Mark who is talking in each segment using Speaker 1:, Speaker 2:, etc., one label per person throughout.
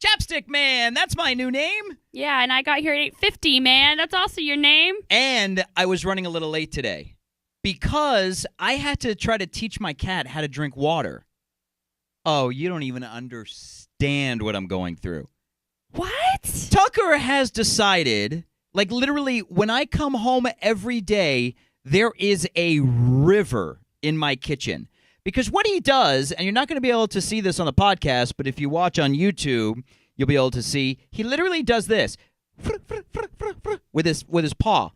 Speaker 1: Chapstick Man, that's my new name.
Speaker 2: Yeah, and I got here at 8:50, man. That's also your name.
Speaker 1: And I was running a little late today because I had to try to teach my cat how to drink water. Oh, you don't even understand what I'm going through.
Speaker 2: What?
Speaker 1: Tucker has decided, like literally, when I come home every day, there is a river in my kitchen. Because what he does, and you're not going to be able to see this on the podcast, but if you watch on YouTube, you'll be able to see, he literally does this with his paw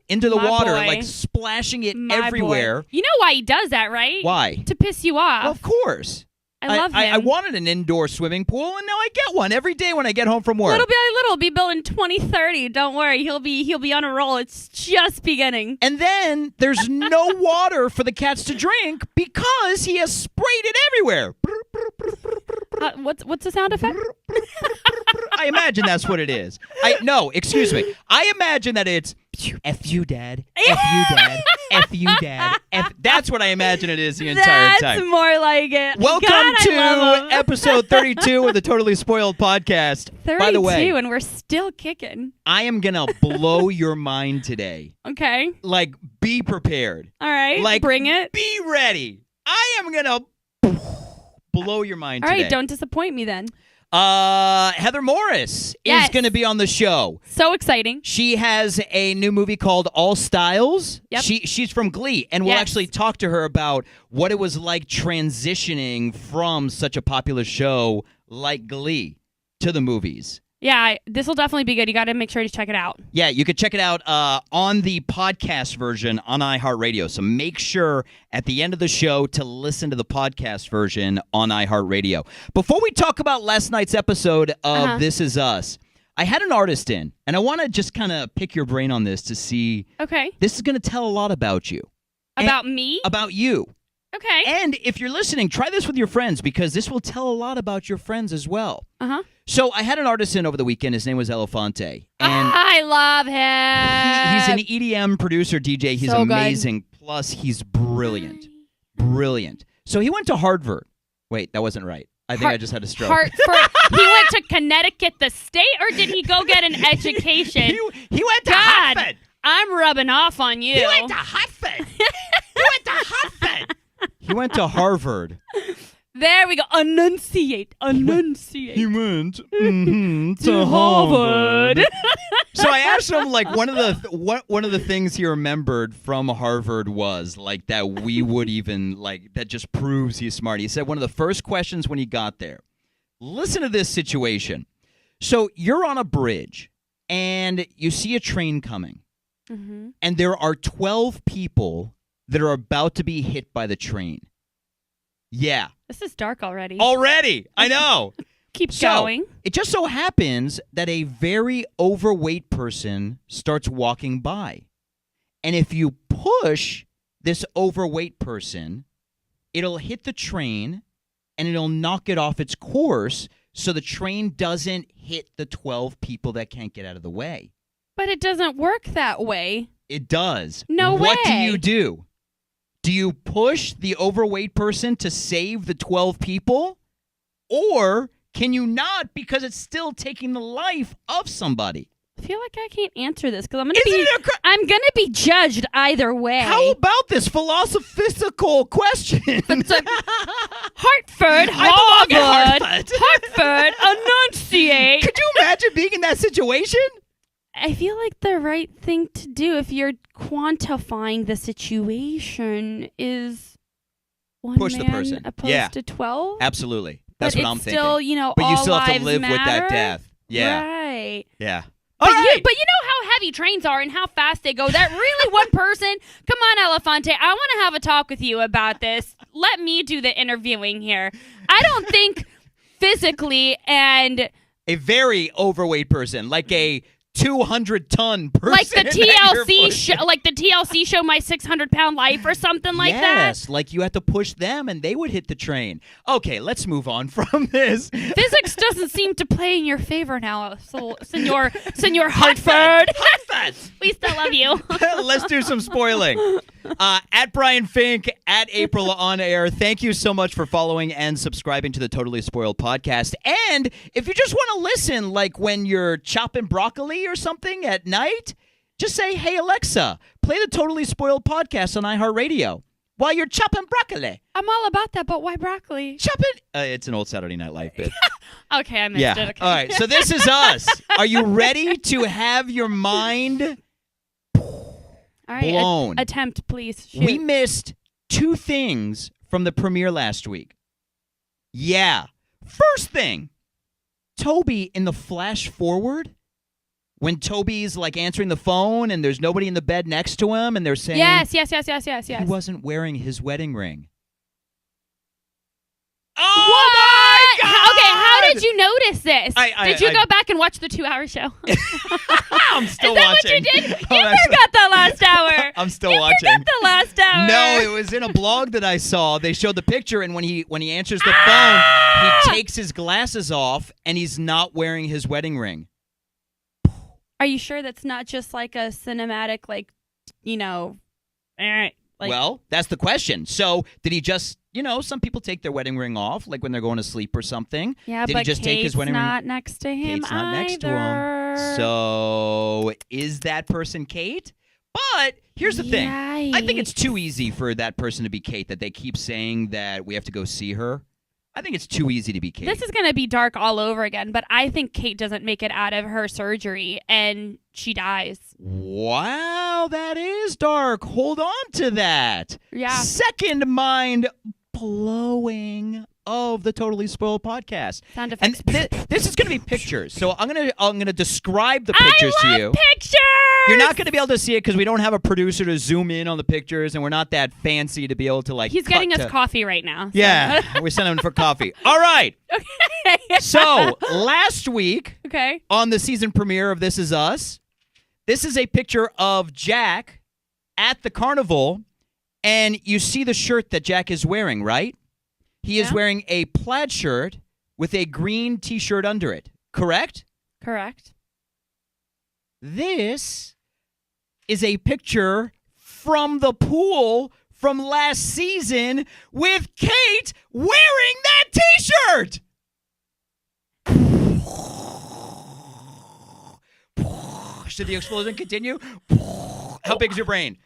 Speaker 1: into the water, like splashing it everywhere.
Speaker 2: Boy. You know why he does that, right?
Speaker 1: Why?
Speaker 2: To piss you off.
Speaker 1: Well, of course.
Speaker 2: I love him.
Speaker 1: I wanted an indoor swimming pool, and now I get one every day when I get home from work.
Speaker 2: It'll be built in 2030. Don't worry, he'll be on a roll. It's just beginning.
Speaker 1: And then there's no water for the cats to drink because he has sprayed it everywhere.
Speaker 2: What's the sound effect?
Speaker 1: I imagine that's what it is. No, excuse me. I imagine that it's F you, Dad. F you, Dad. F you, Dad. That's what I imagine it is the entire time.
Speaker 2: That's more like it.
Speaker 1: Welcome to episode 32 of the Totally Spoiled podcast.
Speaker 2: 32,
Speaker 1: by the way,
Speaker 2: and we're still kicking.
Speaker 1: I am going to blow your mind today.
Speaker 2: Okay.
Speaker 1: Like, be prepared.
Speaker 2: All right,
Speaker 1: like,
Speaker 2: bring it.
Speaker 1: Be ready. I am going to blow your mind today.
Speaker 2: All right, don't disappoint me then.
Speaker 1: Heather Morris is going to be on the show.
Speaker 2: So exciting.
Speaker 1: She has a new movie called All Styles.
Speaker 2: Yep.
Speaker 1: She's from Glee, and we'll actually talk to her about what it was like transitioning from such a popular show like Glee to the movies.
Speaker 2: Yeah, this will definitely be good. You got to make sure to check it out.
Speaker 1: Yeah, you could check it out on the podcast version on iHeartRadio. So make sure at the end of the show to listen to the podcast version on iHeartRadio. Before we talk about last night's episode of This Is Us, I had an artist in, and I want to just kind of pick your brain on this to see.
Speaker 2: Okay.
Speaker 1: This is going to tell a lot about you.
Speaker 2: About me?
Speaker 1: About you.
Speaker 2: Okay.
Speaker 1: And if you're listening, try this with your friends because this will tell a lot about your friends as well.
Speaker 2: Uh-huh.
Speaker 1: So I had an artist in over the weekend. His name was Elefante. And
Speaker 2: I love him.
Speaker 1: He's an EDM producer, DJ. He's amazing. Good. Plus, he's brilliant. Brilliant. So he went to Harvard. Wait, that wasn't right. I think I just had a stroke.
Speaker 2: Hartford. He went to Connecticut, the state, or did he go get an education?
Speaker 1: He went to Harvard.
Speaker 2: I'm rubbing off on you.
Speaker 1: He went to Harvard. He went to Harvard. He went to Harvard.
Speaker 2: There we go. Enunciate.
Speaker 1: He went to Harvard. So I asked him, like, one of the things he remembered from Harvard was like that we would even like that just proves he's smart. He said one of the first questions when he got there. Listen to this situation. So you're on a bridge and you see a train coming, and there are 12 people that are about to be hit by the train. Yeah.
Speaker 2: This is dark already.
Speaker 1: I know.
Speaker 2: Keep going.
Speaker 1: It just so happens that a very overweight person starts walking by. And if you push this overweight person, it'll hit the train and it'll knock it off its course so the train doesn't hit the 12 people that can't get out of the way.
Speaker 2: But it doesn't work that way.
Speaker 1: It does.
Speaker 2: No way.
Speaker 1: What do you do? Do you push the overweight person to save the 12 people? Or can you not because it's still taking the life of somebody?
Speaker 2: I feel like I can't answer this because I'm gonna be judged either way.
Speaker 1: How about this philosophical question?
Speaker 2: Hartford, Hartford, enunciate.
Speaker 1: Could you imagine being in that situation?
Speaker 2: I feel like the right thing to do if you're quantifying the situation is one
Speaker 1: push
Speaker 2: man
Speaker 1: the person
Speaker 2: opposed to 12.
Speaker 1: Absolutely, that's what I'm thinking.
Speaker 2: Still, but
Speaker 1: you still have to
Speaker 2: lives
Speaker 1: live
Speaker 2: matter.
Speaker 1: with that death. Yeah,
Speaker 2: right.
Speaker 1: Yeah.
Speaker 2: But you know how heavy trains are and how fast they go. That really one person. Come on, Elefante. I want to have a talk with you about this. Let me do the interviewing here. I don't think physically and
Speaker 1: a very overweight person, like a 200-ton person.
Speaker 2: Like the TLC show, My 600-Pound Life or something like that.
Speaker 1: Yes, like you have to push them and they would hit the train. Okay, let's move on from this.
Speaker 2: Physics doesn't seem to play in your favor now, Senor Hartford.
Speaker 1: that.
Speaker 2: We still love you.
Speaker 1: Let's do some spoiling. At Brian Fink, at April on Air. Thank you so much for following and subscribing to the Totally Spoiled podcast. And if you just want to listen, like when you're chopping broccoli or something at night, just say, hey, Alexa, play the Totally Spoiled podcast on iHeartRadio while you're chopping broccoli.
Speaker 2: I'm all about that, but why broccoli?
Speaker 1: Chop it. It's an old Saturday Night Live bit.
Speaker 2: Okay, I missed it. Okay.
Speaker 1: All right, so this is us. Are you ready to have your mind
Speaker 2: All right,
Speaker 1: blown?
Speaker 2: Attempt, please. Shoot.
Speaker 1: We missed 2 things from the premiere last week. Yeah. First thing, Toby in the flash forward, when Toby's like answering the phone and there's nobody in the bed next to him and they're saying
Speaker 2: Yes.
Speaker 1: he wasn't wearing his wedding ring.
Speaker 2: What?
Speaker 1: Oh my God!
Speaker 2: Okay, how did you notice this? Did you
Speaker 1: I-
Speaker 2: go back and watch the 2-hour show?
Speaker 1: I'm still
Speaker 2: Is that
Speaker 1: watching.
Speaker 2: what you did? You forgot the last hour.
Speaker 1: I'm still
Speaker 2: you
Speaker 1: watching.
Speaker 2: forgot the last hour.
Speaker 1: No, it was in a blog that I saw. They showed the picture, and when he answers the phone, he takes his glasses off, and he's not wearing his wedding ring.
Speaker 2: Are you sure that's not just like a cinematic, like, like,
Speaker 1: Well, that's the question. So, did he just, some people take their wedding ring off, like when they're going to sleep or something.
Speaker 2: yeah,
Speaker 1: did
Speaker 2: but
Speaker 1: he just take his
Speaker 2: Kate's
Speaker 1: wedding
Speaker 2: not
Speaker 1: ring?
Speaker 2: next to him
Speaker 1: Kate's not next to
Speaker 2: either.
Speaker 1: him. So, is that person Kate? But here's the thing. I think it's too easy for that person to be Kate, that they keep saying that we have to go see her. I think it's too easy to be Kate.
Speaker 2: This is going to be dark all over again, but I think Kate doesn't make it out of her surgery and she dies.
Speaker 1: Wow, that is dark. Hold on to that.
Speaker 2: Yeah.
Speaker 1: Second mind blowing of the Totally Spoiled podcast.
Speaker 2: Sound
Speaker 1: And
Speaker 2: effects.
Speaker 1: this is going to be pictures. So I'm gonna describe the pictures
Speaker 2: I
Speaker 1: to
Speaker 2: love
Speaker 1: you.
Speaker 2: pictures!
Speaker 1: You're not going to be able to see it because we don't have a producer to zoom in on the pictures, and we're not that fancy to be able to like.
Speaker 2: He's
Speaker 1: cut
Speaker 2: getting us
Speaker 1: to-
Speaker 2: coffee right now. So.
Speaker 1: Yeah, we're sending him for coffee. All right.
Speaker 2: Okay.
Speaker 1: So last week
Speaker 2: Okay.
Speaker 1: on the season premiere of This Is Us, this is a picture of Jack at the carnival, and you see the shirt that Jack is wearing, right? He is
Speaker 2: Yeah.
Speaker 1: wearing a plaid shirt with a green T-shirt under it, correct?
Speaker 2: Correct.
Speaker 1: This is a picture from the pool from last season with Kate wearing that T-shirt. Should the explosion continue? How big is your brain?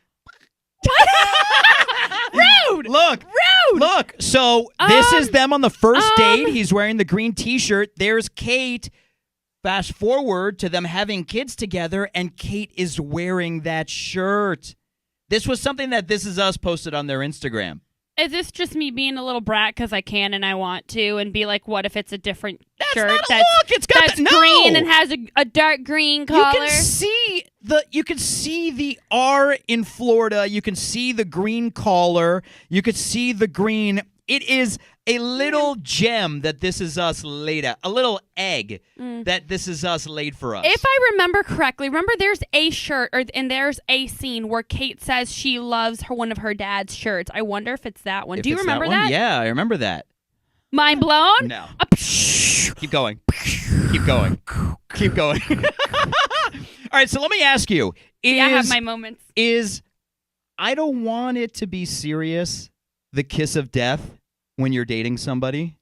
Speaker 2: Rude!
Speaker 1: Look.
Speaker 2: Rude!
Speaker 1: Look. So this is them on the first date.
Speaker 2: um,
Speaker 1: He's wearing the green T-shirt. There's Kate. Fast forward to them having kids together, and Kate is wearing that shirt. This was something that This Is Us posted on their Instagram.
Speaker 2: Is this just me being a little brat because I can and I want to and be like, what if it's a different
Speaker 1: That's
Speaker 2: shirt
Speaker 1: not a look. It's got
Speaker 2: that's
Speaker 1: no.
Speaker 2: green and has a dark green collar?
Speaker 1: You can see the R in Florida. You can see the green collar. You can see the green. It is a little gem that This Is Us laid out, a little egg that This Is Us laid for us.
Speaker 2: If I remember correctly, there's a shirt and there's a scene where Kate says she loves one of her dad's shirts. I wonder if it's that one.
Speaker 1: If
Speaker 2: Do you
Speaker 1: it's
Speaker 2: remember
Speaker 1: that? One?
Speaker 2: that?
Speaker 1: Yeah, I remember that.
Speaker 2: Mind blown?
Speaker 1: No. Keep going. Keep going. Keep going. All right, so let me ask you.
Speaker 2: I have my moments.
Speaker 1: Is I don't want it to be serious, the kiss of death when you're dating somebody?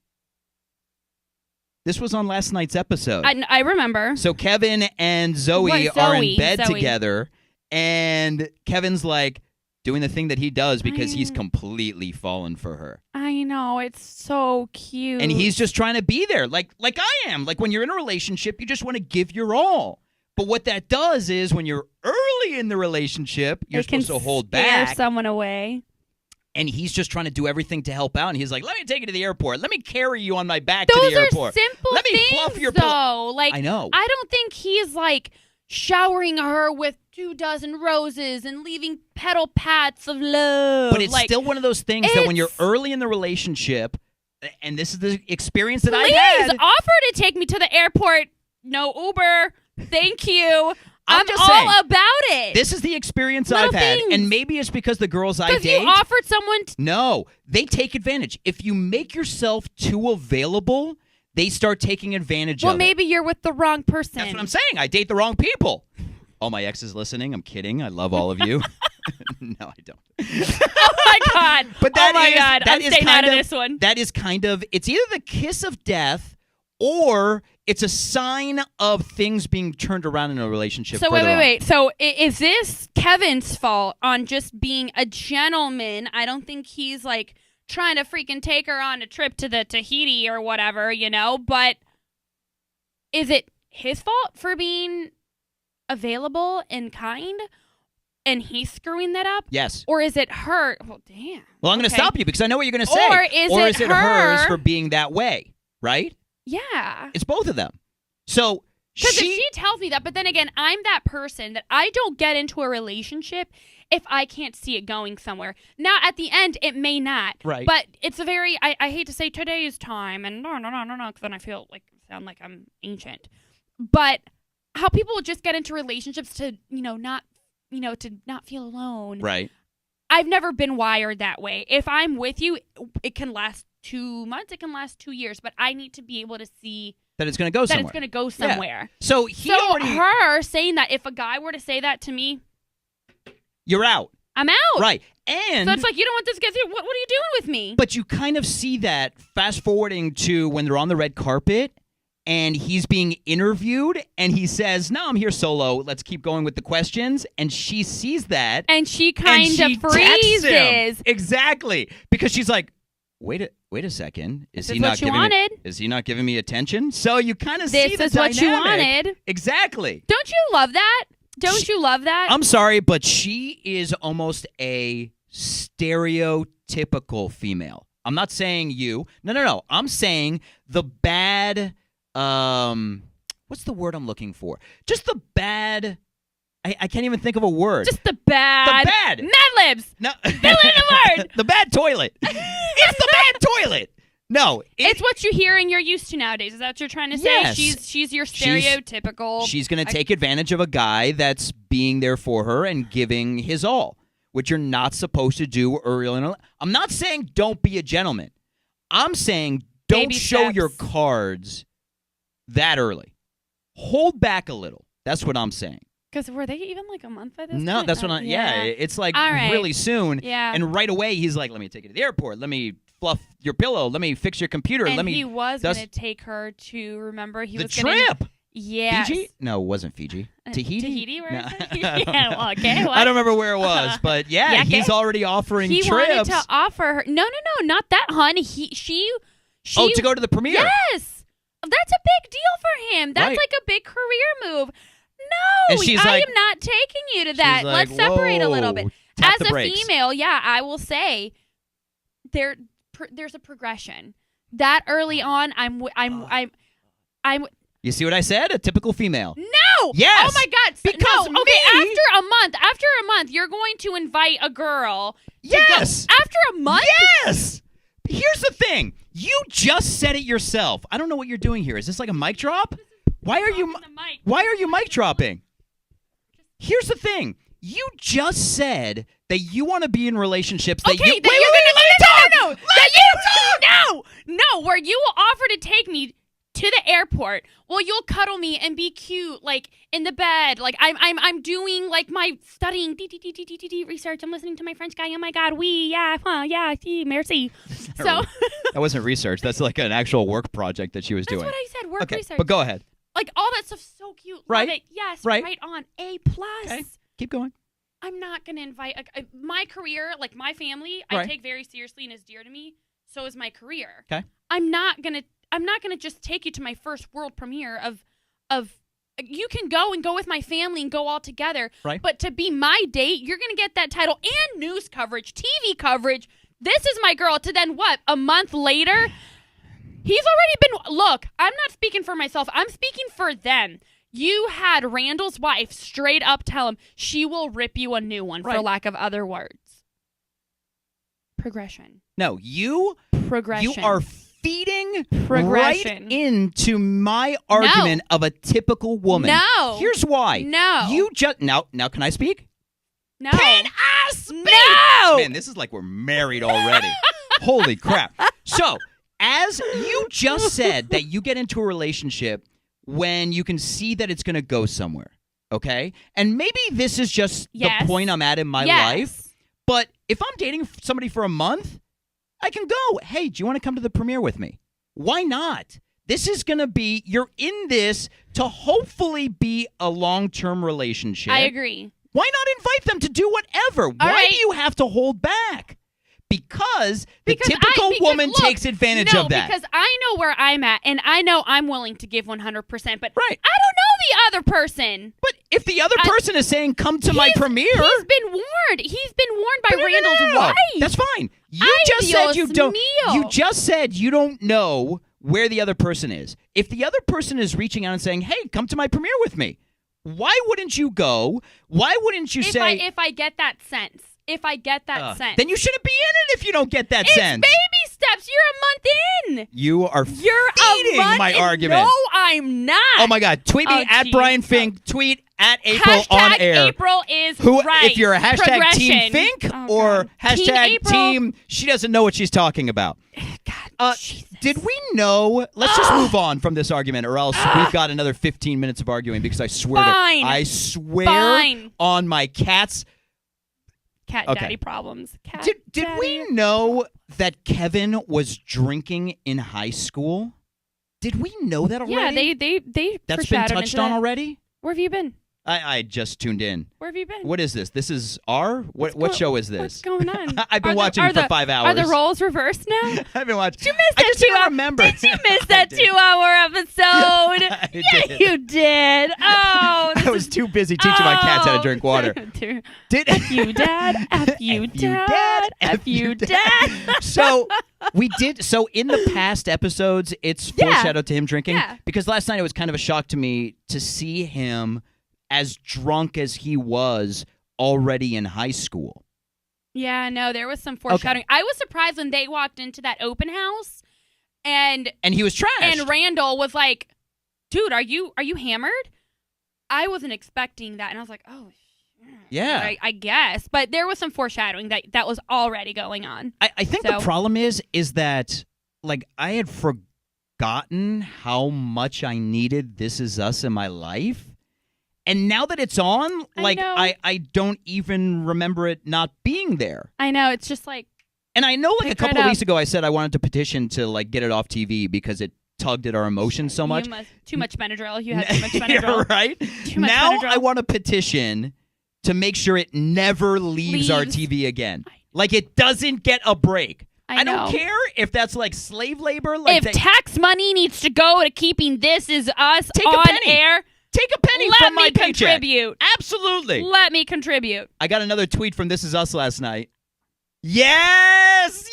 Speaker 1: This was on last night's episode.
Speaker 2: I remember.
Speaker 1: So Kevin and Zoe
Speaker 2: What,
Speaker 1: are in
Speaker 2: Zoe?
Speaker 1: bed
Speaker 2: Zoe.
Speaker 1: together, and Kevin's like doing the thing that he does because he's completely fallen for her.
Speaker 2: I know, it's so cute.
Speaker 1: And he's just trying to be there, like I am. Like when you're in a relationship, you just want to give your all. But what that does is when you're early in the relationship, you're supposed to hold
Speaker 2: scare
Speaker 1: back.
Speaker 2: someone away.
Speaker 1: And he's just trying to do everything to help out. And he's like, let me take you to the airport. Let me carry you on my back
Speaker 2: Those
Speaker 1: to the airport.
Speaker 2: are simple
Speaker 1: Let me
Speaker 2: things,
Speaker 1: fluff your
Speaker 2: though.
Speaker 1: pillow.
Speaker 2: Like,
Speaker 1: I know.
Speaker 2: I don't think he's like showering her with 24 roses and leaving petal pats of love.
Speaker 1: But it's still one of those things that when you're early in the relationship, and this is the experience that I had.
Speaker 2: Please offer to take me to the airport. No Uber. Thank you. I'm
Speaker 1: just
Speaker 2: all
Speaker 1: saying,
Speaker 2: about it.
Speaker 1: This is the experience
Speaker 2: Little
Speaker 1: I've had.
Speaker 2: things.
Speaker 1: And maybe it's because the girls I
Speaker 2: Because
Speaker 1: date.
Speaker 2: you offered someone.
Speaker 1: No, they take advantage. If you make yourself too available, they start taking advantage
Speaker 2: Well,
Speaker 1: of it.
Speaker 2: maybe you're with the wrong person.
Speaker 1: That's what I'm saying. I date the wrong people. All my exes listening, I'm kidding. I love all of you. No, I don't.
Speaker 2: Oh my God.
Speaker 1: But
Speaker 2: God. I'm staying out of this one.
Speaker 1: That is kind of, it's either the kiss of death or it's a sign of things being turned around in a relationship.
Speaker 2: So wait. So is this Kevin's fault on just being a gentleman? I don't think he's like trying to freaking take her on a trip to the Tahiti or whatever, but is it his fault for being available and kind? And he's screwing that up?
Speaker 1: Yes.
Speaker 2: Or is it her? Well, damn.
Speaker 1: Well, I'm going to stop you because I know what you're going to say.
Speaker 2: Or is it
Speaker 1: hers
Speaker 2: her
Speaker 1: for being that way, right?
Speaker 2: Yeah.
Speaker 1: It's both of them. So
Speaker 2: because if she tells me that, but then again, I'm that person that I don't get into a relationship if I can't see it going somewhere. Now, at the end, it may not.
Speaker 1: Right.
Speaker 2: But it's a very, I hate to say today's time, and no, because then I sound like I'm ancient. But how people just get into relationships to, to not feel alone.
Speaker 1: Right.
Speaker 2: I've never been wired that way. If I'm with you, it can last 2 months, it can last 2 years, but I need to be able to see
Speaker 1: that it's going to go somewhere.
Speaker 2: That it's going to go somewhere.
Speaker 1: Yeah. So
Speaker 2: her saying that, if a guy were to say that to me,
Speaker 1: you're out.
Speaker 2: I'm out.
Speaker 1: Right. And
Speaker 2: so it's like, you don't want this to get through. What are you doing with me?
Speaker 1: But you kind of see that fast forwarding to when they're on the red carpet and he's being interviewed and he says, no, I'm here solo. Let's keep going with the questions. And she sees that.
Speaker 2: And she kind of freezes.
Speaker 1: Exactly. Because she's like, wait a second. Is he not giving me attention? So you kind of see the
Speaker 2: This is what you
Speaker 1: dynamic.
Speaker 2: wanted.
Speaker 1: Exactly.
Speaker 2: Don't you love that? Don't you love that?
Speaker 1: I'm sorry, but she is almost a stereotypical female. I'm not saying you. No. I'm saying the bad, what's the word I'm looking for? Just the bad, I can't even think of a word.
Speaker 2: Just the bad.
Speaker 1: The bad.
Speaker 2: Mad libs.
Speaker 1: No.
Speaker 2: Fill in the word.
Speaker 1: The bad toilet. It's the bad toilet. No.
Speaker 2: It's what you hear and you're used to nowadays. Is that what you're trying to say?
Speaker 1: Yes.
Speaker 2: She's your stereotypical.
Speaker 1: She's going to take advantage of a guy that's being there for her and giving his all, which you're not supposed to do early on. I'm not saying don't be a gentleman. I'm saying don't
Speaker 2: Baby
Speaker 1: show
Speaker 2: steps.
Speaker 1: your cards that early. Hold back a little. That's what I'm saying.
Speaker 2: Because were they even like a month by this
Speaker 1: No,
Speaker 2: point?
Speaker 1: that's what it's like really soon.
Speaker 2: Yeah.
Speaker 1: And right away he's like, let me take you to the airport. Let me fluff your pillow. Let me fix your computer.
Speaker 2: And he was going to take her to, remember,
Speaker 1: the trip.
Speaker 2: Yeah.
Speaker 1: Fiji? No, it wasn't Fiji. Tahiti?
Speaker 2: Tahiti? Where
Speaker 1: No.
Speaker 2: is it? Yeah, well, okay. What?
Speaker 1: I don't remember where it was, but yeah, he's already offering
Speaker 2: he
Speaker 1: trips.
Speaker 2: He wanted to offer her. No, not that, hon. She.
Speaker 1: Oh, to go to the premiere?
Speaker 2: Yes. That's a big deal for him. That's
Speaker 1: Right.
Speaker 2: like a big career move. No,
Speaker 1: and she's
Speaker 2: I am not taking you to that.
Speaker 1: Like,
Speaker 2: let's separate a little bit.
Speaker 1: Tap
Speaker 2: As
Speaker 1: the
Speaker 2: a
Speaker 1: brakes.
Speaker 2: female, yeah, I will say there's a progression. That early on, I'm.
Speaker 1: You see what I said? A typical female.
Speaker 2: No.
Speaker 1: Yes.
Speaker 2: Oh my God.
Speaker 1: Because
Speaker 2: no. Okay. After a month, you're going to invite a girl.
Speaker 1: Yes.
Speaker 2: After a month.
Speaker 1: Yes. Here's the thing. You just said it yourself. I don't know what you're doing here. Is this like a mic drop? Why are you mic dropping? Here's the thing. You just said that you want to be in relationships that you...
Speaker 2: No, where you will offer to take me to the airport. Well, you'll cuddle me and be cute, like in the bed. Like I'm doing like my studying research. I'm listening to my French guy. Oh my God, merci. So
Speaker 1: that wasn't research. That's like an actual work project that she was doing.
Speaker 2: That's what I said. Work research.
Speaker 1: But go ahead.
Speaker 2: Like all that stuff's so cute.
Speaker 1: Right.
Speaker 2: Love it. Yes.
Speaker 1: Right
Speaker 2: on. A+.
Speaker 1: Okay. Keep going.
Speaker 2: I'm not gonna invite my career, like my family.
Speaker 1: Right.
Speaker 2: I take very seriously and is dear to me. So is my career.
Speaker 1: Okay.
Speaker 2: I'm not gonna just take you to my first world premiere of. You can go with my family and go all together.
Speaker 1: Right.
Speaker 2: But to be my date, you're gonna get that title and news coverage, TV coverage. This is my girl. To then what? A month later. He's already been... Look, I'm not speaking for myself. I'm speaking for them. You had Randall's wife straight up tell him she will rip you a new one, for lack of other words. Progression.
Speaker 1: No, you are feeding right into my argument of a typical woman.
Speaker 2: No.
Speaker 1: Here's why.
Speaker 2: No.
Speaker 1: You just... Now, can I speak?
Speaker 2: No.
Speaker 1: Can I speak?
Speaker 2: No.
Speaker 1: Man, this is like we're married already. Holy crap. So... As you just said that you get into a relationship when you can see that it's going to go somewhere. Okay? And maybe this is just
Speaker 2: Yes.
Speaker 1: the point I'm at in my life. But if I'm dating somebody for a month, I can go, hey, do you want to come to the premiere with me? Why not? This is going to be, you're in this to hopefully be a long-term relationship.
Speaker 2: I agree.
Speaker 1: Why not invite them to do whatever? Why do you have to hold back? Because the typical woman takes advantage of that.
Speaker 2: Because I know where I'm at, and I know I'm willing to give 100%, but
Speaker 1: right.
Speaker 2: I don't know the other person.
Speaker 1: But if the other person is saying, come to my premiere.
Speaker 2: He's been warned. He's been warned by Randall's wife.
Speaker 1: That's fine. You just said you don't. You just said you don't know where the other person is. If the other person is reaching out and saying, hey, come to my premiere with me, why wouldn't you go? Why wouldn't you say...
Speaker 2: If I get that sense. If I get that sense.
Speaker 1: Then you shouldn't be in it if you don't get that sense.
Speaker 2: It's baby steps. You're a month in.
Speaker 1: You are feeding my argument.
Speaker 2: No, I'm not.
Speaker 1: Oh, my God. Tweet me at Brian Fink. Tweet at April on air.
Speaker 2: April is right.
Speaker 1: If you're a hashtag Team Fink or hashtag Team, she doesn't know what she's talking about.
Speaker 2: God,
Speaker 1: did we know? Let's just move on from this argument, or else we've got another 15 minutes of arguing. Because I swear, I swear on my cat's
Speaker 2: cat daddy problems.
Speaker 1: Did we know that Kevin was drinking in high school? Did we know that already?
Speaker 2: Yeah, they
Speaker 1: that's been touched on already.
Speaker 2: Where have you been?
Speaker 1: I just tuned in.
Speaker 2: Where have you been?
Speaker 1: What is this? This is what show is this?
Speaker 2: What's going on?
Speaker 1: I've been watching for 5 hours.
Speaker 2: Are the roles reversed now?
Speaker 1: I've been watching.
Speaker 2: Did you miss that?
Speaker 1: I just didn't remember.
Speaker 2: Did you miss that 2-hour episode?
Speaker 1: I did.
Speaker 2: You did. Oh,
Speaker 1: I was too busy teaching my cats how to drink water.
Speaker 2: F you, Dad. F you, Dad. F you, Dad.
Speaker 1: So we did. So in the past episodes, it's foreshadowed to him drinking.
Speaker 2: Yeah.
Speaker 1: Because last night it was kind of a shock to me to see him as drunk as he was already in high school.
Speaker 2: Yeah, no, there was some foreshadowing. I was surprised when they walked into that open house and
Speaker 1: he was trashed.
Speaker 2: And Randall was like, "Dude, are you hammered?" I wasn't expecting that, and I was like, "Oh,
Speaker 1: yeah,
Speaker 2: I guess." But there was some foreshadowing that was already going on.
Speaker 1: I think the problem is that like I had forgotten how much I needed This Is Us in my life. And now that it's on, like, I don't even remember it not being there.
Speaker 2: I know. It's just like...
Speaker 1: And I know, like, a couple of weeks ago, I said I wanted to petition to, like, get it off TV because it tugged at our emotions so much.
Speaker 2: Too much Benadryl. You had too much Benadryl.
Speaker 1: Right?
Speaker 2: Too much
Speaker 1: now
Speaker 2: Benadryl.
Speaker 1: I want to petition to make sure it never leaves our TV again. Like, it doesn't get a break. I don't care if that's, like, slave labor. Like
Speaker 2: if tax money needs to go to keeping This Is Us
Speaker 1: Take
Speaker 2: on
Speaker 1: a penny.
Speaker 2: air...
Speaker 1: Take a penny from my paycheck.
Speaker 2: Let me contribute.
Speaker 1: Absolutely.
Speaker 2: Let me contribute.
Speaker 1: I got another tweet from This Is Us last night. Yes.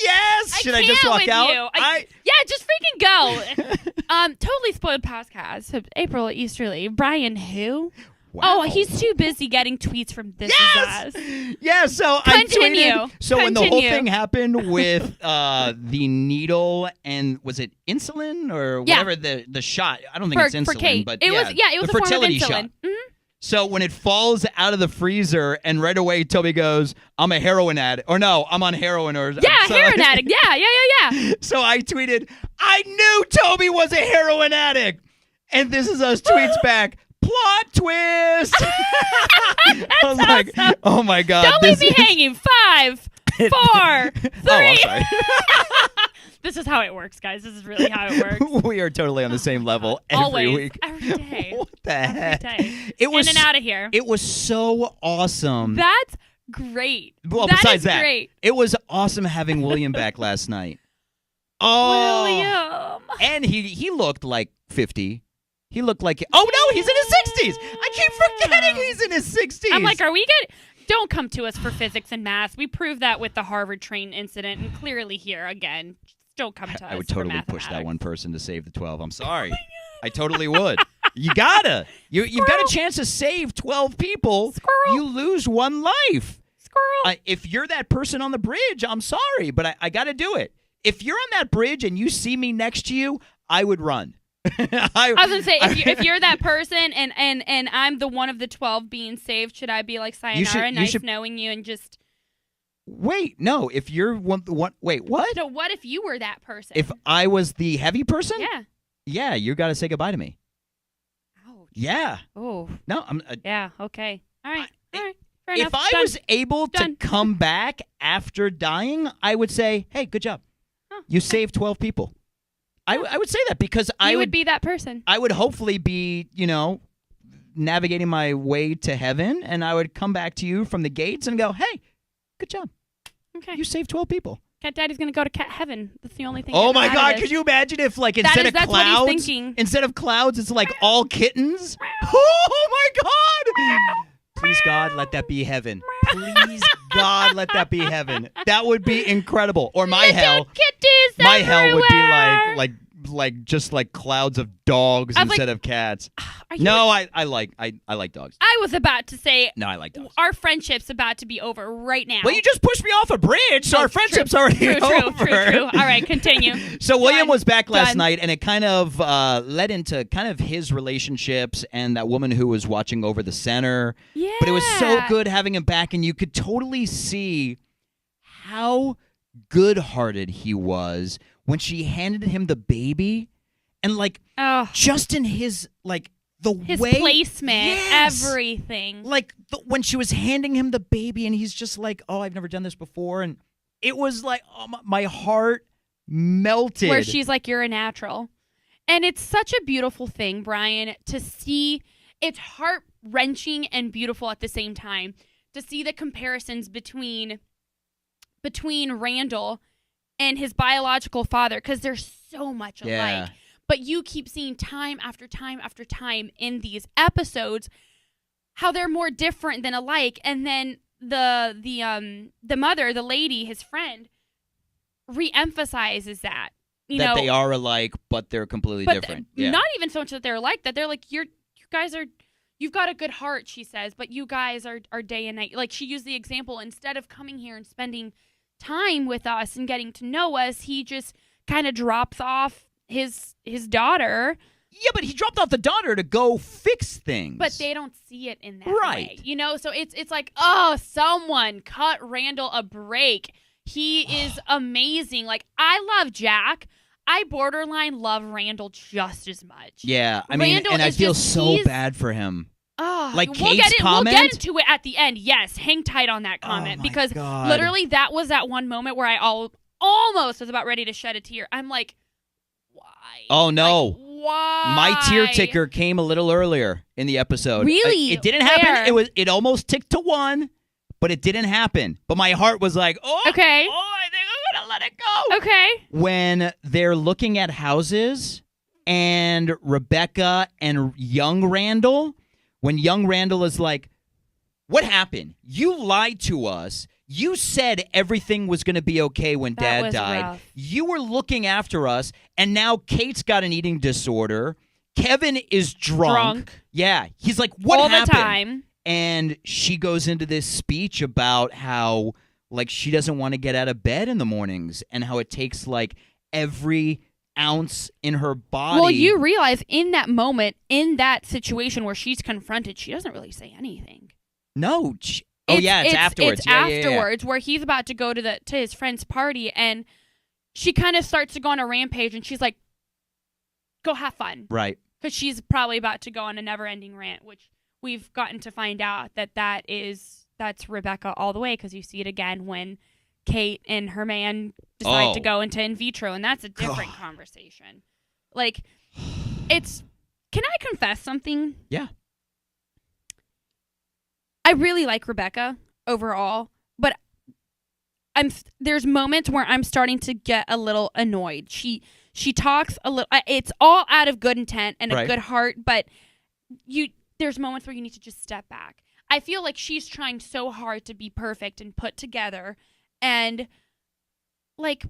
Speaker 1: Should I just walk out?
Speaker 2: Yeah, just freaking go. Totally spoiled podcast. April Easterly. Brian who?
Speaker 1: Wow.
Speaker 2: Oh, he's too busy getting tweets from This Is Us.
Speaker 1: Yeah, so
Speaker 2: Continue.
Speaker 1: I tweeted. So when the whole thing happened with the needle and was it insulin or whatever the shot? I don't think it's insulin,
Speaker 2: for Kate.
Speaker 1: but
Speaker 2: it was
Speaker 1: the
Speaker 2: a form of
Speaker 1: fertility
Speaker 2: insulin.
Speaker 1: shot.
Speaker 2: Mm-hmm.
Speaker 1: So when it falls out of the freezer and right away Toby goes, "I'm a heroin addict," or no, I'm on heroin, or
Speaker 2: heroin addict. Yeah.
Speaker 1: So I tweeted, "I knew Toby was a heroin addict," and This Is Us tweets back, "Plot twist!" I'm like, oh my God.
Speaker 2: Don't leave me hanging. 5, 4, 3.
Speaker 1: Oh, I'm sorry.
Speaker 2: This is how it works, guys. This is really how it works.
Speaker 1: We are totally on the same level every week.
Speaker 2: Every day.
Speaker 1: What the heck?
Speaker 2: It was in and out of here.
Speaker 1: It was so awesome.
Speaker 2: That's great.
Speaker 1: Well, besides that,
Speaker 2: great.
Speaker 1: It was awesome having William back last night. Oh,
Speaker 2: William.
Speaker 1: And he looked like 50. He looked like... Oh, no, he's in his 60s. I keep forgetting he's in his 60s.
Speaker 2: I'm like, are we good? Don't come to us for physics and math. We proved that with the Harvard train incident, and clearly here again. Just don't come to us.
Speaker 1: I would totally
Speaker 2: for
Speaker 1: push that one person to save the 12. I'm sorry. I totally would. You gotta. You've got a chance to save 12 people.
Speaker 2: Squirrel.
Speaker 1: You lose one life.
Speaker 2: Squirrel.
Speaker 1: If you're that person on the bridge, I'm sorry, but I got to do it. If you're on that bridge and you see me next to you, I would run.
Speaker 2: I was gonna say if you're that person and I'm the one of the 12 being saved, should I be like sayonara, nice knowing you, and just
Speaker 1: wait? No, if you're one, wait, what?
Speaker 2: No, what if you were that person?
Speaker 1: If I was the heavy person?
Speaker 2: Yeah.
Speaker 1: Yeah, you got to say goodbye to me.
Speaker 2: Ouch.
Speaker 1: Yeah.
Speaker 2: Oh.
Speaker 1: No, I'm.
Speaker 2: Yeah. Okay. All right. All right. Fair
Speaker 1: If
Speaker 2: enough.
Speaker 1: I
Speaker 2: Done.
Speaker 1: was able
Speaker 2: Done.
Speaker 1: to come back after dying, I would say, "Hey, good job.
Speaker 2: Oh,
Speaker 1: You saved 12 people." I would say that because
Speaker 2: you would be that person.
Speaker 1: I would hopefully be, navigating my way to heaven, and I would come back to you from the gates and go, "Hey, good job.
Speaker 2: Okay.
Speaker 1: You saved 12 people."
Speaker 2: Cat Daddy's gonna go to cat heaven. That's the only thing.
Speaker 1: Oh
Speaker 2: I
Speaker 1: my
Speaker 2: know out
Speaker 1: God!
Speaker 2: of
Speaker 1: Could
Speaker 2: this.
Speaker 1: you imagine if, like,
Speaker 2: That's
Speaker 1: instead of
Speaker 2: what he's
Speaker 1: clouds,
Speaker 2: thinking.
Speaker 1: it's like all kittens? Oh my God! Please, God, let that be heaven. Please, God, let that be heaven. That would be incredible. Or my
Speaker 2: Little
Speaker 1: hell,
Speaker 2: kitties
Speaker 1: my hell would be
Speaker 2: everywhere.
Speaker 1: like just like clouds of dogs
Speaker 2: I'm
Speaker 1: instead of cats.
Speaker 2: Are you
Speaker 1: No, I like dogs.
Speaker 2: I was about to say
Speaker 1: No, I like dogs.
Speaker 2: our friendship's about to be over right now.
Speaker 1: Well, you just pushed me off a bridge, so
Speaker 2: Oh,
Speaker 1: our friendship's
Speaker 2: true,
Speaker 1: already
Speaker 2: true,
Speaker 1: over.
Speaker 2: True. All right, continue.
Speaker 1: So William
Speaker 2: Done.
Speaker 1: was back last
Speaker 2: Done.
Speaker 1: night, and it kind of led into kind of his relationships and that woman who was watching over the center.
Speaker 2: Yeah.
Speaker 1: But it was so good having him back, and you could totally see how good-hearted he was when she handed him the baby, and like
Speaker 2: Oh,
Speaker 1: just in his the
Speaker 2: his
Speaker 1: way
Speaker 2: placement,
Speaker 1: Yes.
Speaker 2: everything.
Speaker 1: like when she was handing him the baby, and he's just like, "Oh, I've never done this before," and it was like, oh, my heart melted.
Speaker 2: Where she's like, "You're a natural," and it's such a beautiful thing, Brian, to see. It's heart-wrenching and beautiful at the same time to see the comparisons between Randall and his biological father, because they're so much alike.
Speaker 1: Yeah.
Speaker 2: But you keep seeing time after time after time in these episodes how they're more different than alike, and then the mother, the lady, his friend, re-emphasizes that
Speaker 1: they are alike, but they're completely different. Yeah.
Speaker 2: Not even so much that they're alike, that they're like, you guys are, you've got a good heart, she says, but you guys are day and night. Like, she used the example, instead of coming here and spending time with us and getting to know us, he just kind of drops off his daughter.
Speaker 1: Yeah, but he dropped off the daughter to go fix things.
Speaker 2: But they don't see it in that
Speaker 1: Right.
Speaker 2: way. So it's like, oh, someone cut Randall a break. He is amazing. Like, I love Jack. I borderline love Randall just as much.
Speaker 1: Yeah, I mean,
Speaker 2: Randall
Speaker 1: and I
Speaker 2: is
Speaker 1: feel
Speaker 2: just-
Speaker 1: so
Speaker 2: he's-
Speaker 1: bad for him.
Speaker 2: Oh,
Speaker 1: Like
Speaker 2: we'll
Speaker 1: Kate's comment?
Speaker 2: We'll get into it at the end. Yes, hang tight on that comment,
Speaker 1: my
Speaker 2: because
Speaker 1: God.
Speaker 2: literally that was that one moment where I almost was about ready to shed a tear. I'm like, why?
Speaker 1: Oh, no.
Speaker 2: Like, why?
Speaker 1: My tear ticker came a little earlier in the episode.
Speaker 2: Really?
Speaker 1: It didn't happen.
Speaker 2: Where?
Speaker 1: It almost ticked to 1, but it didn't happen. But my heart was like, oh,
Speaker 2: Okay.
Speaker 1: I think I'm gonna let it go.
Speaker 2: Okay.
Speaker 1: When they're looking at houses, and Rebecca and young Randall, when young Randall is like, "What happened? You lied to us. You said everything was going to be okay when
Speaker 2: That
Speaker 1: Dad
Speaker 2: was
Speaker 1: died.
Speaker 2: rough.
Speaker 1: You were looking after us, and now Kate's got an eating disorder. Kevin is drunk. Yeah, he's like, what
Speaker 2: all
Speaker 1: happened?"
Speaker 2: the time.
Speaker 1: And she goes into this speech about how, like, she doesn't want to get out of bed in the mornings, and how it takes like every ounce in her body.
Speaker 2: Well, you realize in that moment, in that situation where she's confronted, she doesn't really say anything.
Speaker 1: No. It's afterwards.
Speaker 2: It's
Speaker 1: Yeah.
Speaker 2: afterwards where he's about to go to his friend's party, and she kind of starts to go on a rampage, and she's like, "Go have fun,"
Speaker 1: Right.
Speaker 2: because she's probably about to go on a never-ending rant, which we've gotten to find out that's Rebecca all the way, because you see it again when Kate and her man decide to go into in vitro, and that's a different conversation. Like, can I confess something?
Speaker 1: Yeah.
Speaker 2: I really like Rebecca overall, but there's moments where I'm starting to get a little annoyed. She talks a little. It's all out of good intent and a
Speaker 1: Right.
Speaker 2: good heart, but there's moments where you need to just step back. I feel like she's trying so hard to be perfect and put together, and like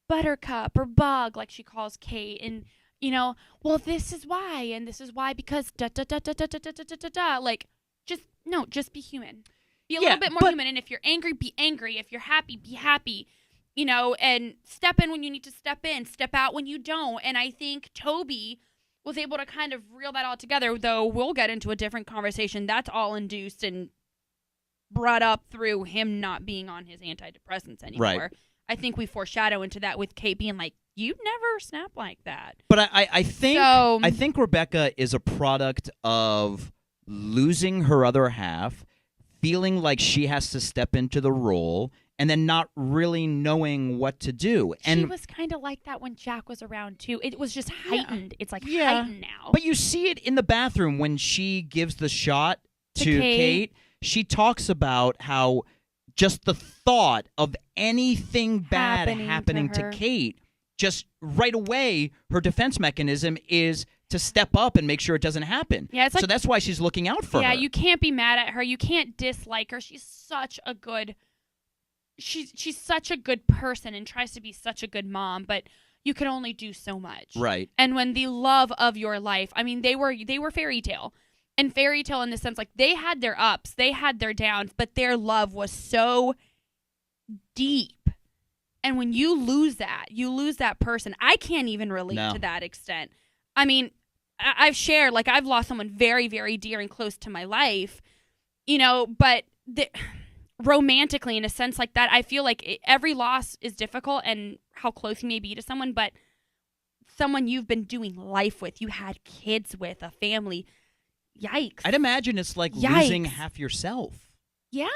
Speaker 2: Buttercup or Bug, like she calls Kate, and well, this is why, and this is why, because da da da da da da da da da da. Like, just be human. Be a little bit more human. And if you're angry, be angry. If you're happy, be happy. And step in when you need to step in. Step out when you don't. And I think Toby was able to kind of reel that all together, though we'll get into a different conversation. That's all induced and brought up through him not being on his antidepressants anymore.
Speaker 1: Right.
Speaker 2: I think we foreshadow into that with Kate being like, you'd never snap like that.
Speaker 1: But I
Speaker 2: So-
Speaker 1: think Rebecca is a product of losing her other half, feeling like she has to step into the role, and then not really knowing what to do. And
Speaker 2: She was kind of like that when Jack was around, too. It was just heightened. It's like
Speaker 1: Yeah.
Speaker 2: heightened now.
Speaker 1: But you see it in the bathroom when she gives the shot to Kate. She talks about how just the thought of anything bad happening
Speaker 2: to
Speaker 1: to
Speaker 2: her.
Speaker 1: Kate, just right away, her defense mechanism is to step up and make sure it doesn't happen.
Speaker 2: Yeah, it's like-
Speaker 1: so that's why she's looking out for her.
Speaker 2: Yeah, you can't be mad at her. You can't dislike her. She's such a good... She's such a good person and tries to be such a good mom, but you can only do so much.
Speaker 1: Right.
Speaker 2: And when the love of your life, I mean, they were fairy tale. And fairy tale in the sense, like, they had their ups, they had their downs, but their love was so deep. And when you lose that person. I can't even relate
Speaker 1: No.
Speaker 2: to that extent. I mean, I've shared, like, I've lost someone very, very dear and close to my life, but romantically, in a sense like that, I feel like every loss is difficult and how close you may be to someone, but someone you've been doing life with, you had kids with, a family, yikes.
Speaker 1: I'd imagine it's like
Speaker 2: Yikes.
Speaker 1: losing half yourself.
Speaker 2: Yeah.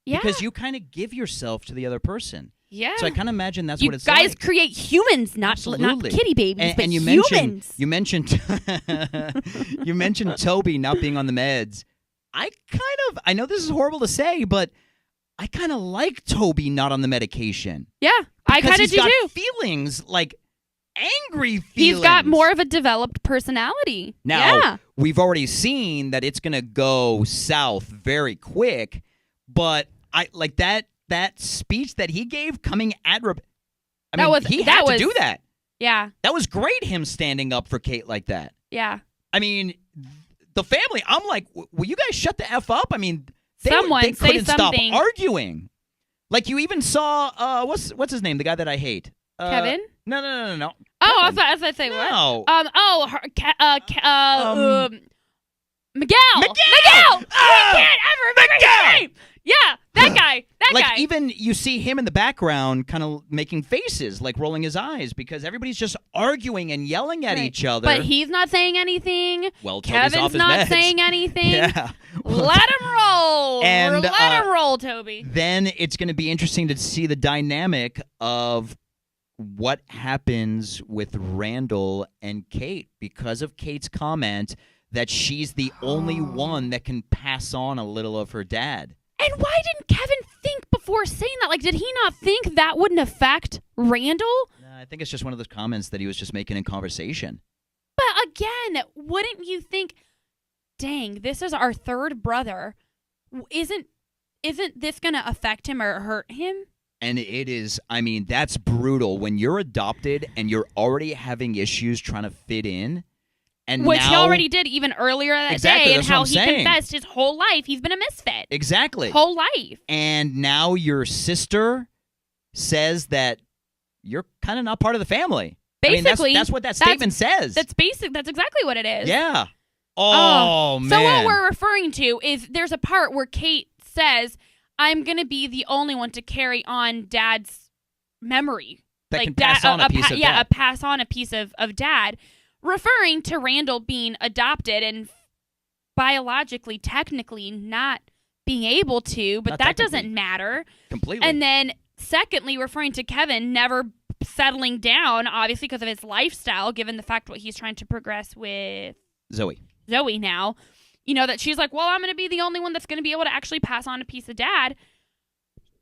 Speaker 1: Because you kind of give yourself to the other person.
Speaker 2: Yeah.
Speaker 1: So I kind of imagine that's
Speaker 2: you
Speaker 1: what it's
Speaker 2: guys
Speaker 1: like.
Speaker 2: create humans, not
Speaker 1: Absolutely.
Speaker 2: kitty babies, but
Speaker 1: and you
Speaker 2: humans.
Speaker 1: you mentioned you mentioned Toby not being on the meds. I know this is horrible to say, but I kind of like Toby not on the medication.
Speaker 2: Yeah, I
Speaker 1: Because
Speaker 2: kind of
Speaker 1: he's
Speaker 2: do
Speaker 1: got
Speaker 2: too.
Speaker 1: feelings, like angry feelings.
Speaker 2: He's got more of a developed personality.
Speaker 1: Now,
Speaker 2: yeah.
Speaker 1: we've already seen that it's going to go south very quick, but I like that speech that he gave coming at he had to do that.
Speaker 2: Yeah.
Speaker 1: That was great, him standing up for Kate like that.
Speaker 2: Yeah.
Speaker 1: I mean, the family, I'm like, will you guys shut the F up? I mean, they
Speaker 2: Say
Speaker 1: couldn't
Speaker 2: something.
Speaker 1: stop arguing. Like, you even saw, what's his name, the guy that I hate?
Speaker 2: Kevin?
Speaker 1: No.
Speaker 2: Oh, I was about to say what?
Speaker 1: No.
Speaker 2: Miguel.
Speaker 1: Miguel!
Speaker 2: I can't ever remember his name. Yeah, that guy.
Speaker 1: Like, even you see him in the background kind of making faces, like rolling his eyes, because everybody's just arguing and yelling at each other.
Speaker 2: But he's not saying anything.
Speaker 1: Well, Toby's off
Speaker 2: Kevin's
Speaker 1: his
Speaker 2: not
Speaker 1: meds.
Speaker 2: saying anything.
Speaker 1: Yeah.
Speaker 2: Let him roll.
Speaker 1: And,
Speaker 2: Let him roll, Toby.
Speaker 1: Then it's going to be interesting to see the dynamic of what happens with Randall and Kate because of Kate's comment that she's the only one that can pass on a little of her dad.
Speaker 2: And why didn't Kevin think before saying that? Like, did he not think that wouldn't affect Randall?
Speaker 1: I think it's just one of those comments that he was just making in conversation.
Speaker 2: But again, wouldn't you think, dang, this is our third brother. Isn't this going to affect him or hurt him?
Speaker 1: And it is, I mean, that's brutal when you're adopted and you're already having issues trying to fit in. And
Speaker 2: Which he
Speaker 1: now,
Speaker 2: already did even earlier that
Speaker 1: Exactly,
Speaker 2: day, and
Speaker 1: that's what
Speaker 2: how
Speaker 1: I'm
Speaker 2: he
Speaker 1: saying.
Speaker 2: confessed his whole life he's been a misfit.
Speaker 1: Exactly.
Speaker 2: Whole life.
Speaker 1: And now your sister says that you're kind of not part of the family.
Speaker 2: Basically,
Speaker 1: that's what that statement says.
Speaker 2: That's exactly what it is.
Speaker 1: Yeah. Oh, man.
Speaker 2: So what we're referring to is there's a part where Kate says, I'm going to be the only one to carry on Dad's memory.
Speaker 1: That
Speaker 2: like
Speaker 1: can pass on a piece of Dad.
Speaker 2: pass on a piece of Dad, referring to Randall being adopted and biologically, technically not being able to, but
Speaker 1: Not
Speaker 2: that
Speaker 1: technically.
Speaker 2: doesn't matter.
Speaker 1: Completely.
Speaker 2: And then secondly, referring to Kevin never settling down, obviously because of his lifestyle, given the fact what he's trying to progress with
Speaker 1: Zoe
Speaker 2: now, that she's like, well, I'm going to be the only one that's going to be able to actually pass on a piece of Dad.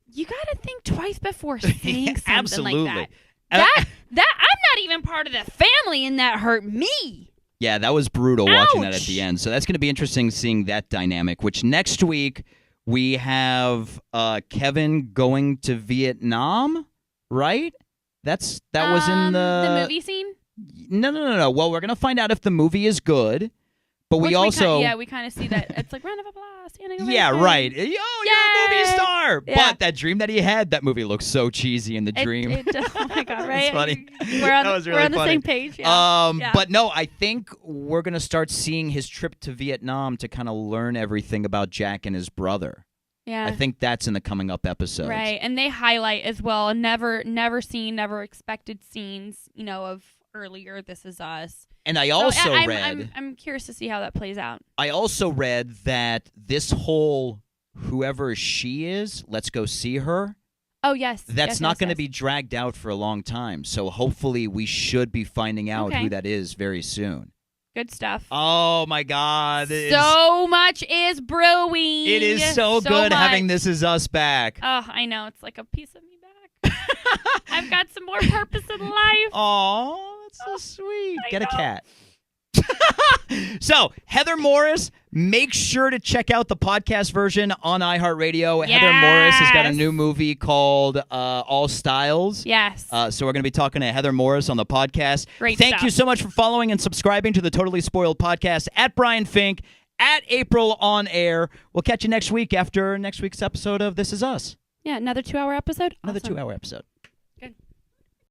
Speaker 2: You got to think twice before saying something
Speaker 1: Absolutely.
Speaker 2: like that. That I'm not even part of the family, and that hurt me.
Speaker 1: Yeah, that was brutal watching that at
Speaker 2: Ouch.
Speaker 1: the end. So that's going to be interesting seeing that dynamic, which next week we have Kevin going to Vietnam, right? That was in
Speaker 2: the movie scene.
Speaker 1: No. Well, we're going to find out if the movie is good, but we also...
Speaker 2: we kind of see that. It's like, round of applause, standing ovation.
Speaker 1: Yeah, right. Yo, you're a movie star.
Speaker 2: Yeah.
Speaker 1: But that dream that he had, that movie looks so cheesy in the dream.
Speaker 2: Oh, my God, right?
Speaker 1: It's funny.
Speaker 2: We're on,
Speaker 1: That was really
Speaker 2: we're on the
Speaker 1: funny.
Speaker 2: same page. Yeah. Yeah.
Speaker 1: But no, I think we're going to start seeing his trip to Vietnam to kind of learn everything about Jack and his brother.
Speaker 2: Yeah.
Speaker 1: I think that's in the coming up episodes.
Speaker 2: Right, and they highlight as well never expected scenes, of earlier This Is Us.
Speaker 1: And I also
Speaker 2: read. I'm curious to see how that plays out.
Speaker 1: I also read that this whole whoever she is, let's go see her.
Speaker 2: Oh, yes.
Speaker 1: That's not going to be dragged out for a long time. So hopefully we should be finding out who that is very soon.
Speaker 2: Good stuff.
Speaker 1: Oh, my God.
Speaker 2: So much is brewing.
Speaker 1: It is so good having This Is Us back.
Speaker 2: Oh, I know. It's like a piece of me back. I've got some more purpose in life.
Speaker 1: Oh, that's so sweet. Get a cat. So, Heather Morris, make sure to check out the podcast version on iHeartRadio.
Speaker 2: Yes.
Speaker 1: Heather Morris has got a new movie called All Styles.
Speaker 2: Yes.
Speaker 1: So we're going to be talking to Heather Morris on the podcast.
Speaker 2: Great
Speaker 1: Thank
Speaker 2: stuff.
Speaker 1: you so much for following and subscribing to the Totally Spoiled podcast at Brian Fink, at April on Air. We'll catch you next week after next week's episode of This Is Us.
Speaker 2: Yeah, another 2-hour episode.
Speaker 1: Another
Speaker 2: Awesome.
Speaker 1: 2-hour episode.